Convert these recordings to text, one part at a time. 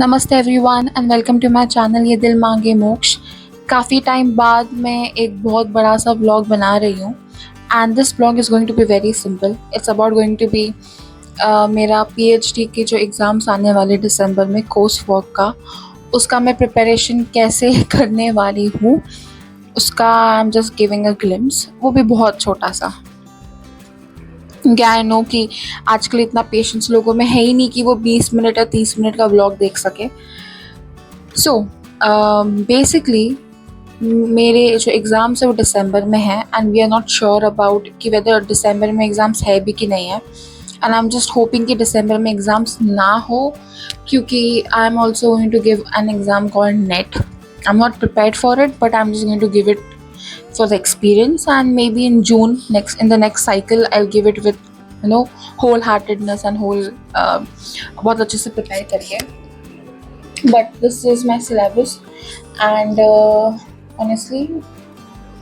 नमस्ते everyone and welcome to my channel ये दिल मांगे मोक्ष। काफ़ी टाइम बाद मैं एक बहुत बड़ा सा व्लॉग बना रही हूँ and this vlog is going to be very simple. It's about going to be मेरा पीएचडी के जो एग्ज़ाम्स आने वाले दिसंबर में कोर्स वर्क का, उसका मैं प्रिपरेशन कैसे करने वाली हूँ उसका आई am just giving a glimpse, वो भी बहुत छोटा सा। क्या आई नो कि आजकल इतना पेशेंस लोगों में है ही नहीं कि वो 20 मिनट या 30 मिनट का व्लॉग देख सके। सो बेसिकली मेरे जो एग्ज़ाम्स है वो दिसंबर में है and we are not sure about कि वेदर दिसंबर में एग्ज़ाम्स है भी कि नहीं है। And I am just hoping कि दिसंबर में एग्ज़ाम्स ना हो, क्योंकि I am also going to give an exam called NET. I am not prepared for it but I am just going to give it for the experience, and maybe in June in the next cycle I'll give it with wholeheartedness and whole बहुत अच्छे से prepare करके। But this is my syllabus and honestly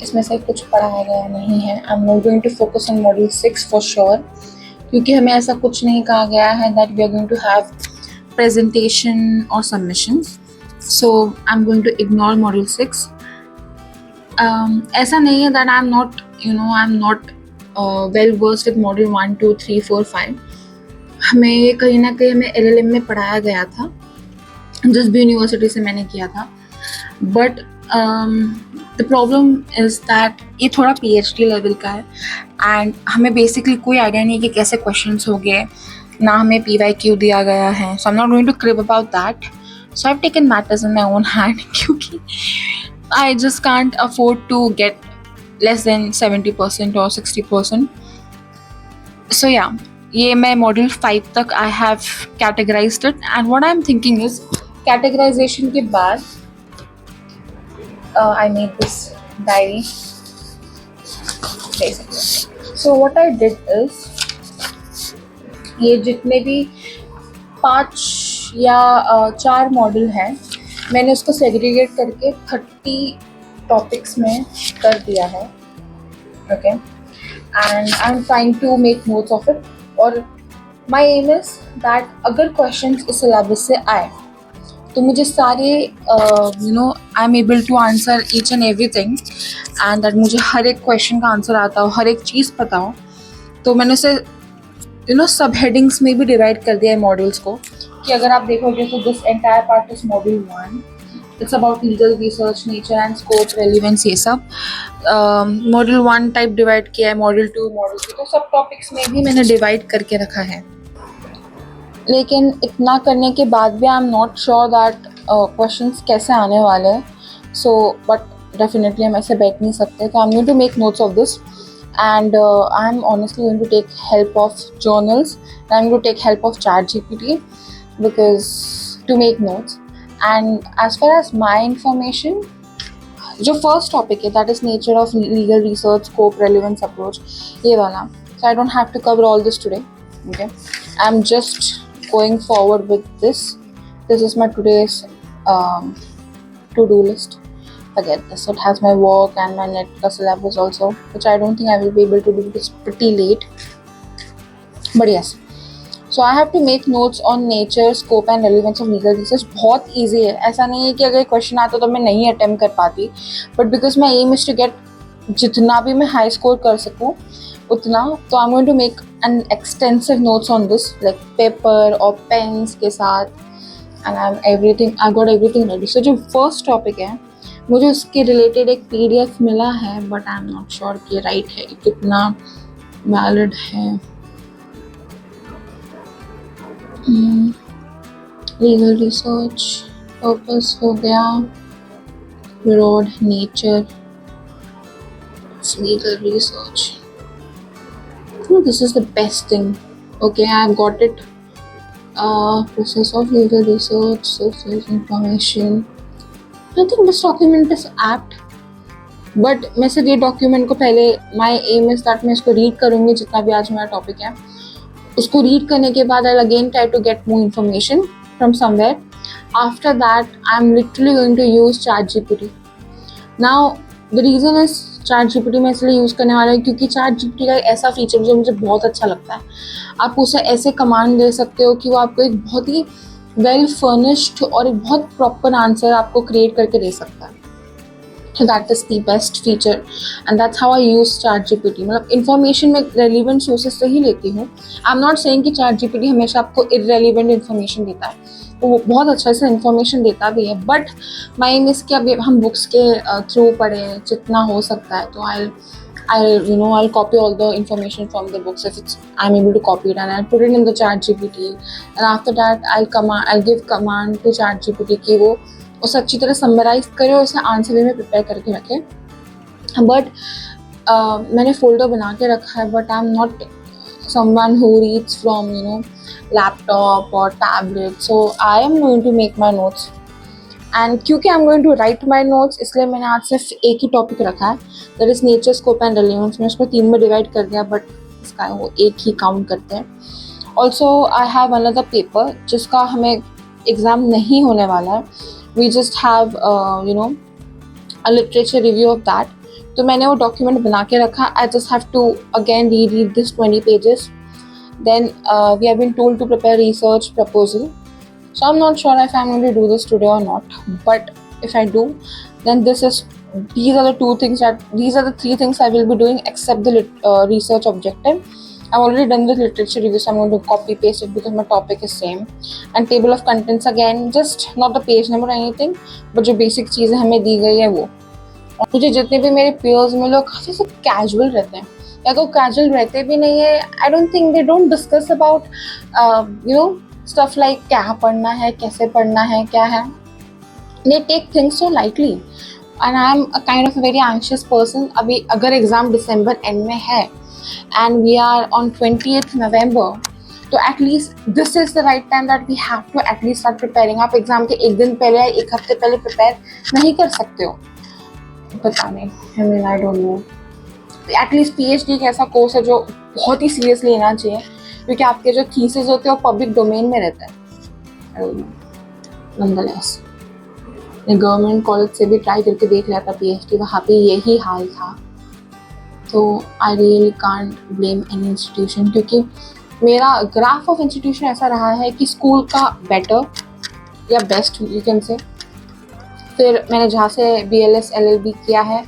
इसमें से कुछ पढ़ाया गया नहीं है। I'm not going to focus on module 6 for sure, क्योंकि हमें ऐसा कुछ नहीं कहा गया है that we are going to have presentation or submissions, so I'm going to ignore module 6. ऐसा नहीं है that I'm not well versed with module 1, 2, 3, 4, 5. हमें कहीं ना कहीं हमें LLM में पढ़ाया गया था, जिस भी यूनिवर्सिटी से मैंने किया था, but the problem is that ये थोड़ा PhD लेवल का है एंड हमें बेसिकली कोई आइडिया नहीं कि कैसे क्वेश्चंस हो गए, ना हमें PYQ दिया गया है। So I am not going to crib about that, so I have taken matters in my own hand, क्योंकि I just can't afford to get less than 70% or 60%. So yeah, ये मैं module 5 तक I have categorized it, and what I'm thinking is categorization के बाद I made this diary basically. So what I did is ये जितने भी 5 या 4 module हैं मैंने उसको सेग्रीगेट करके 30 टॉपिक्स में कर दिया है, okay, and I am trying to make notes of it. और माय एम इज़ दैट अगर क्वेश्चंस इस सिलेबस से आए तो मुझे सारे I am able to answer each and everything, and that मुझे हर एक क्वेश्चन का आंसर आता हो, हर एक चीज़ पता हो। तो मैंने उसे सब हेडिंग्स में भी डिवाइड कर दिया है मॉड्यूल्स को, कि अगर आप देखोगे तो this entire part is module 1, it's about legal research, nature and scope, relevance, ये सब मॉड्यूल 1 टाइप डिवाइड किया है, मॉड्यूल 2, मॉड्यूल 3, तो सब टॉपिक्स में भी मैंने डिवाइड करके रखा है। लेकिन इतना करने के बाद भी आई am not sure that questions कैसे आने वाले हैं, सो बट डेफिनेटली हम ऐसे बैठ नहीं सकते, तो I am going to make notes of this and I'm honestly going to take help of journals, and I'm going to take help of ChatGPT because to make notes. And as far as my information, जो first topic है that is nature of legal research, scope, relevance, approach, ये वाला, so I don't have to cover all this today, okay. I'm just going forward with this. This is my today's to-do list. Forget this. It has my work and my net syllabus also, which I don't think I will be able to do this pretty late. But yes, so I have to make notes on nature, scope and relevance of legal research. बहुत easy है, ऐसा नहीं है कि अगर question आता तो मैं नहीं अटेम्प्ट कर पाती, but because my aim is to get जितना भी मैं हाई स्कोर कर सकूँ उतना, तो I'm going to make an extensive notes on this, like paper और pens के साथ, and I got everything ready. So जो first topic है मुझे उसके रिलेटेड एक PDF मिला है, but I am not sure कि राइट है, कितना वैलिड है। लीगल रिसर्च पर्पस हो गया, broad nature legal research, this is the best thing, okay, I have got it. Process of legal research, sources, information, I think this document is apt, but मैं सिर्फ ये document को पहले my aim is that मैं इसको read करूँगी, जितना भी आज मेरा टॉपिक है उसको रीड करने के बाद I'll again try to get more information from somewhere. After that I'm literally going to use ChatGPT. Now the reason is ChatGPT मैं इसलिए यूज़ करने वाला हूँ क्योंकि ChatGPT का एक ऐसा फीचर जो मुझे बहुत अच्छा लगता है। आप उसे ऐसे कमांड दे सकते हो कि वो आपको एक बहुत ही वेल फर्निश्ड और एक बहुत प्रॉपर आंसर आपको क्रिएट करके दे सकता है. So that is the best feature and that's how I use ChatGPT. मतलब इन्फॉर्मेशन में रेलिवेंट सोर्सेज से ही लेती हूँ. आई एम नॉट सेइंग कि ChatGPT हमेशा आपको इररेलिवेंट इन्फॉर्मेशन देता है, वो बहुत अच्छा से इन्फॉर्मेशन देता भी है, बट माई एम इज़ कि अभी हम बुक्स के थ्रू पढ़ें जितना हो सकता है. तो I'll copy all the information from the books if I'm able to copy it, and I'll put it in the ChatGPT, and after that I'll give command to ChatGPT कि वो उसे अच्छी तरह समराइज करे और उसे आंसर वे में prepare करके रखे. बट मैंने फोल्डर बना के रखा है, but I am not someone who reads from laptop और tablet. So I am going to make my notes, and क्योंकि I am going to write my notes इसलिए मैंने आज सिर्फ एक ही टॉपिक रखा है, that is nature, scope and relevance. मैं उसको 3 में डिवाइड कर दिया, बट इसका वो एक ही काउंट करते हैं. Also I have another paper जिसका हमें एग्ज़ाम नहीं होने वाला है. We just have a literature review of that. तो मैंने वो डॉक्यूमेंट बना के रखा. I just have to again reread this 20 pages. Then we have been told to prepare research proposal. So I'm not sure if I'm going to do this today or not. But if I do, then these are the 3 things I will be doing except the research objective. I've already done the literature review, so I'm going to copy paste it because my topic is same. And table of contents again, just not the page number or anything, but जो basic चीज़ें हमें दी गई है वो. और मुझे जितने भी मेरे peers में लोग काफ़ी सब casual रहते हैं, या तो casual रहते भी नहीं है. I don't think they don't discuss about stuff like क्या पढ़ना है, कैसे पढ़ना है, क्या है. They take things so lightly. And I'm a kind of a very anxious person. अभी अगर एग्ज़ाम दिसंबर एंड में है and we are on 20th November, तो at least this is the right time that we have to at least start preparing. आप exam के एक दिन पहले या एक हफ्ते पहले प्रिपेयर नहीं कर सकते हो. पता नहीं, I don't know. At least PhD एक ऐसा कोर्स है जो बहुत ही सीरियसली लेना चाहिए, क्योंकि आपके जो थीसिस होते हैं वो पब्लिक डोमेन में रहता है. नंदलेस मैं गवर्नमेंट कॉलेज से भी ट्राई करके देख लिया था PhD, वहाँ पे यही हाल था. तो I really can't blame any institution, क्योंकि मेरा ग्राफ ऑफ इंस्टीट्यूशन ऐसा रहा है कि स्कूल का बेटर या बेस्ट यू कैन से, फिर मैंने जहाँ से BLS LLB किया है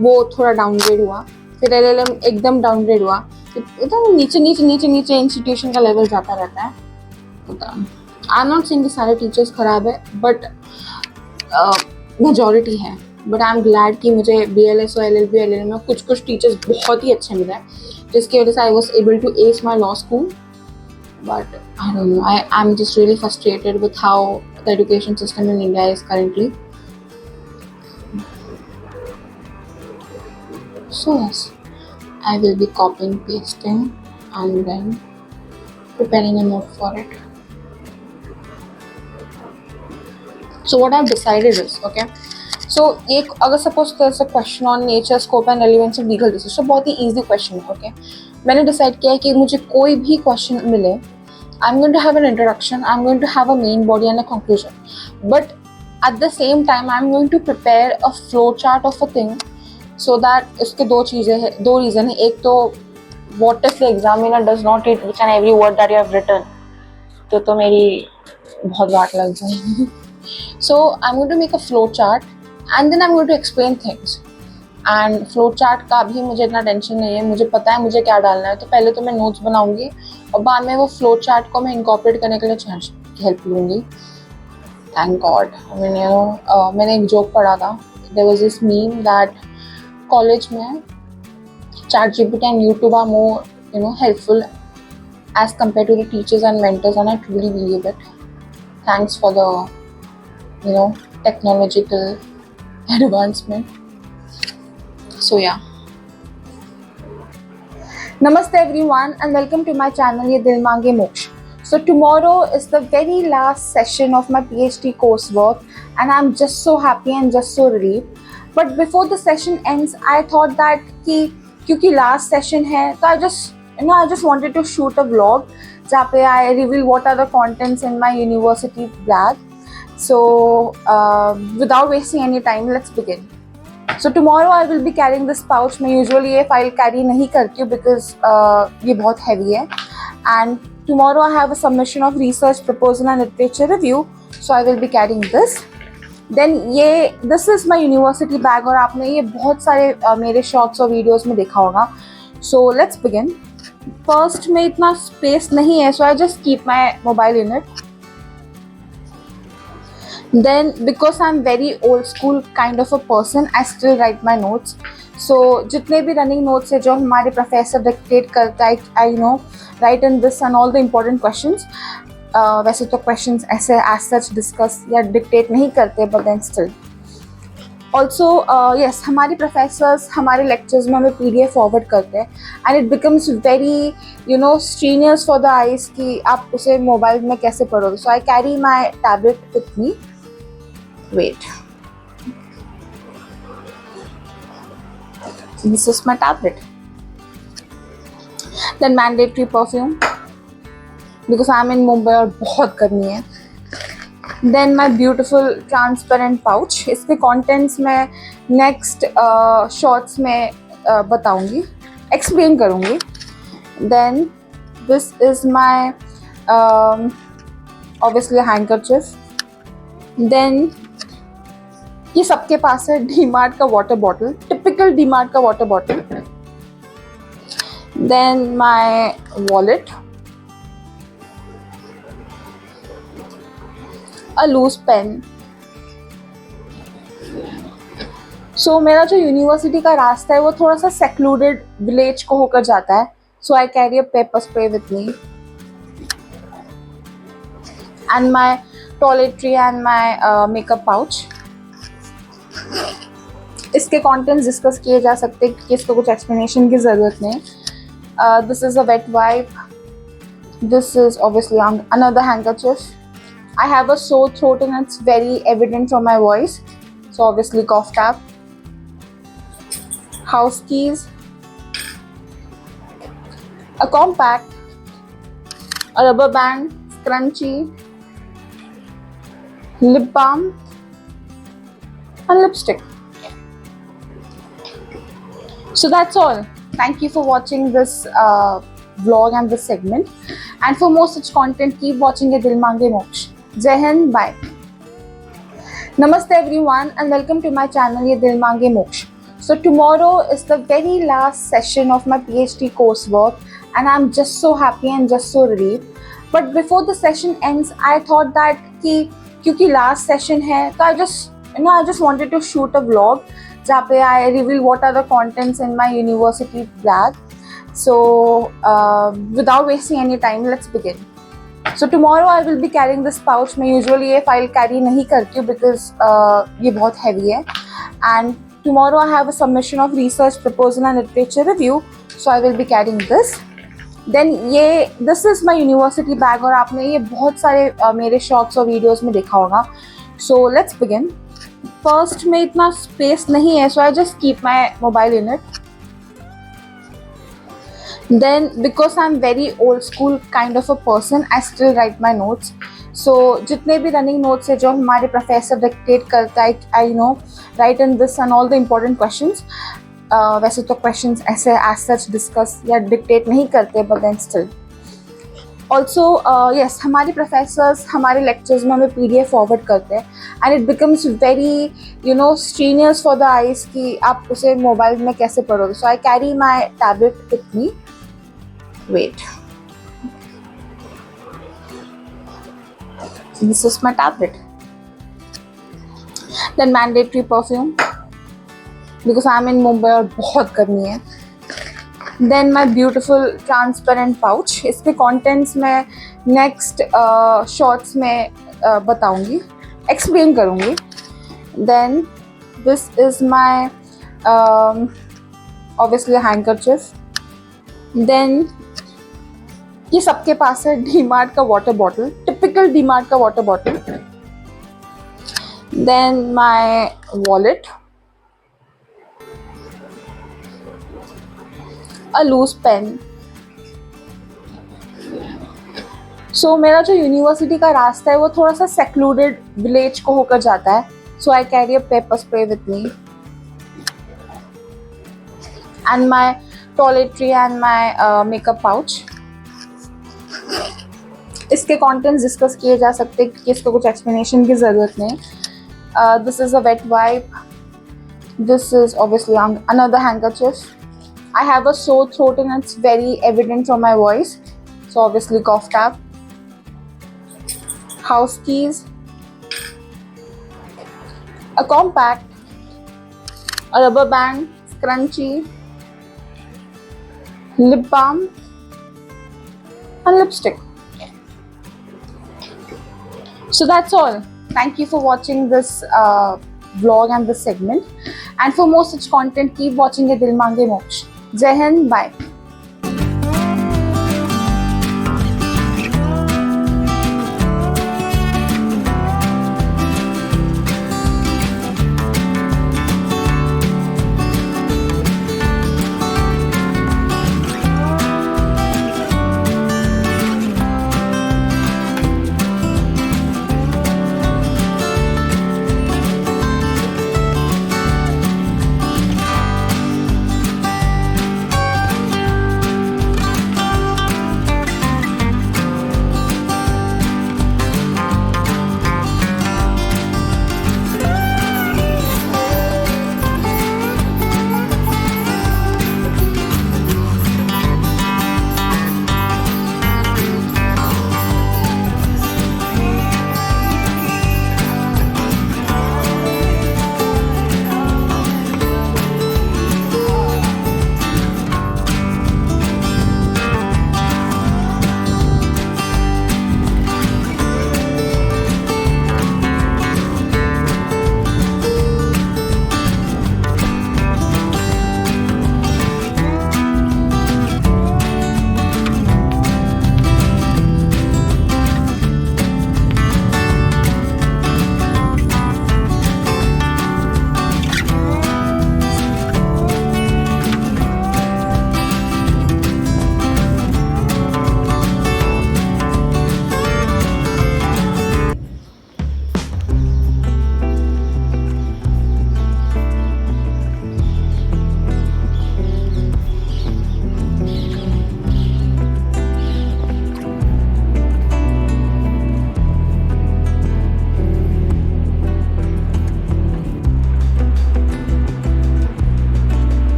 वो थोड़ा डाउनग्रेड हुआ, फिर LLM एकदम डाउनग्रेड हुआ. एकदम नीचे नीचे नीचे नीचे इंस्टीट्यूशन का लेवल जाता रहता है. आई एम नॉट सेइंग कि सारे टीचर्स ख़राब है, बट मेजॉरिटी है. बट आई एम ग्लैड कि मुझे BLS और LLB LLM में कुछ टीचर्स बहुत ही अच्छे मिले, जिसकी वजह से I was able to ace my law school. But I don't know, I am just really frustrated with how the education system in India is currently. So yes, I will be copying, pasting and then preparing a note for it. So what I've decided is, okay, so एक अगर suppose there's a question on nature, scope and relevance of legal research, so बहुत ही easy question है. okay, मैंने decide किया है कि मुझे कोई भी question मिले, I'm going to have an introduction, I'm going to have a main body and a conclusion, but at the same time I'm going to prepare a flow chart of a thing, so that इसके दो reason है. एक तो what if the examiner does not read each and every word that you have written, तो मेरी बहुत वाट लग जाएगी. So I'm going to make a flow chart and then I'm going to explain things. And flow chart का भी मुझे इतना tension नहीं है, मुझे पता है मुझे क्या डालना है. तो पहले तो मैं नोट्स बनाऊंगी और बाद में वो फ्लो चार्ट को मैं इनकॉर्पोरेट करने के लिए चैट की हेल्प लूँगी. Thank God. मैंने एक जोक पढ़ा था. There was this meme that college में ChatGPT and YouTube are more helpful as compared to the teachers and mentors, and I truly believe it. Thanks for the technological advancement. So yeah. Namaste everyone and welcome to my channel Ye Dil Mange Moksha. So tomorrow is the very last session of my PhD coursework and I'm just so happy and just so relieved. But before the session ends, I thought that क्योंकि last session है तो I just wanted to shoot a vlog जहाँ पे I reveal what are the contents in my university blog. So without wasting any time, let's begin. So tomorrow I will be carrying this pouch. मैं usually ये file carry नहीं करती हूँ because ये बहुत heavy है and tomorrow I have a submission of research proposal and literature review, so I will be carrying this. Then this is my university bag और आपने ये बहुत सारे मेरे शॉर्ट्स और वीडियोस में देखा होगा. So let's begin. First में इतना स्पेस नहीं है, so I just keep my mobile in it. Then because I'm very old school kind of a person, I still write my notes. So जितने भी रनिंग नोट्स है जो हमारे professor dictate करता है, I know write in this and all the important questions. वैसे तो questions ऐसे एज सच डिस्कस या डिक्टेट नहीं करते, but then still also yes, हमारे प्रोफेसर्स हमारे लेक्चर्स में हमें PDF फॉरवर्ड करते हैं and it becomes very strenuous for the eyes कि आप उसे मोबाइल में कैसे पढ़ोगे. So I carry my tablet with me. Wait, this is my tablet. Then mandatory perfume because I am in Mumbai और बहुत गर्मी है. Then my beautiful transparent pouch. इसके कॉन्टेंट्स मैं नेक्स्ट शॉर्ट्स में बताऊंगी, एक्सप्लेन करूंगी. Then this is my obviously handkerchief. देन ये सबके पास है डीमार्ट का वाटर बॉटल, टिपिकल डीमार्ट का water bottle. Then my wallet, a loose pen. So मेरा जो यूनिवर्सिटी का रास्ता है वो थोड़ा सा सेक्लूडेड विलेज को होकर जाता है. So I carry a paper spray with me and my toiletry and my makeup pouch. इसके contents डिस्कस किए जा सकते हैं कि इसको कुछ explanation की ज़रूरत नहीं. This is a wet wipe. This is obviously another handkerchief. I have a sore throat and it's very evident from my voice, so obviously cough tap. House keys, a compact, a rubber band, scrunchie, lip balm and lipstick. So that's all. Thank you for watching this vlog and this segment, and for more such content keep watching Ye Dil Mange Moksh. Jai Hind, bye. Namaste everyone and welcome to my channel Ye Dil Mange Moksh. So tomorrow is the very last session of my PhD coursework and I'm just so happy and just so relieved. But before the session ends, I thought that कि क्योंकि last session है तो I just wanted to shoot a vlog जहाँ पे I reveal what are the contents in my university bag. So without wasting any time, let's begin. So tomorrow I will be carrying this pouch. मैं usually ये file carry नहीं करती हूँ because ये बहुत heavy है. And tomorrow I have a submission of research proposal and literature review, so I will be carrying this. Then this is my university bag और आपने ये बहुत सारे मेरे शॉर्ट्स और वीडियोस में देखा होगा. So let's begin. First में इतना स्पेस नहीं है, so I just keep my mobile in it. Then because I'm very old school kind of a person, I still write my notes. So जितने भी रनिंग नोट्स है जो हमारे professor dictate करता है, I know write in this and all the important questions. वैसे तो questions ऐसे एज सच डिस्कस या डिक्टेट नहीं करते, but then still also yes, हमारे प्रोफेसर्स हमारे लेक्चर्स में हमें PDF फॉरवर्ड करते हैं and it becomes very strenuous for the eyes कि आप उसे मोबाइल में कैसे पढ़ोगे. So I carry my tablet with me. Wait, this is my tablet. Then mandatory perfume because I'm in Mumbai और बहुत गर्मी है. Then my beautiful transparent pouch. इसके contents मैं next shorts में बताऊंगी, explain करूंगी. Then this is my obviously handkerchief. Then ये सबके पास है डीमार्ट का वाटर बॉटल, टिपिकल डीमार्ट का water bottle. Then my wallet, a loose pen. So मेरा जो यूनिवर्सिटी का रास्ता है वो थोड़ा सा सेक्लूडेड विलेज को होकर जाता है. So I carry a pepper spray with me and my toiletry and my makeup pouch. इसके कंटेंट्स डिस्कस किए जा सकते हैं कि इसको कुछ एक्सप्लेनेशन की ज़रूरत नहीं। This is a wait wipe, this is obviously another handkerchief. I have a sore throat and it's very evident from my voice, so obviously cough tab. House keys, a compact, a rubber band, scrunchie, lip balm and lipstick. So that's all. Thank you for watching this vlog and this segment, and for more such content keep watching Ye Dil Mange Moksha. Jai Hind, bye.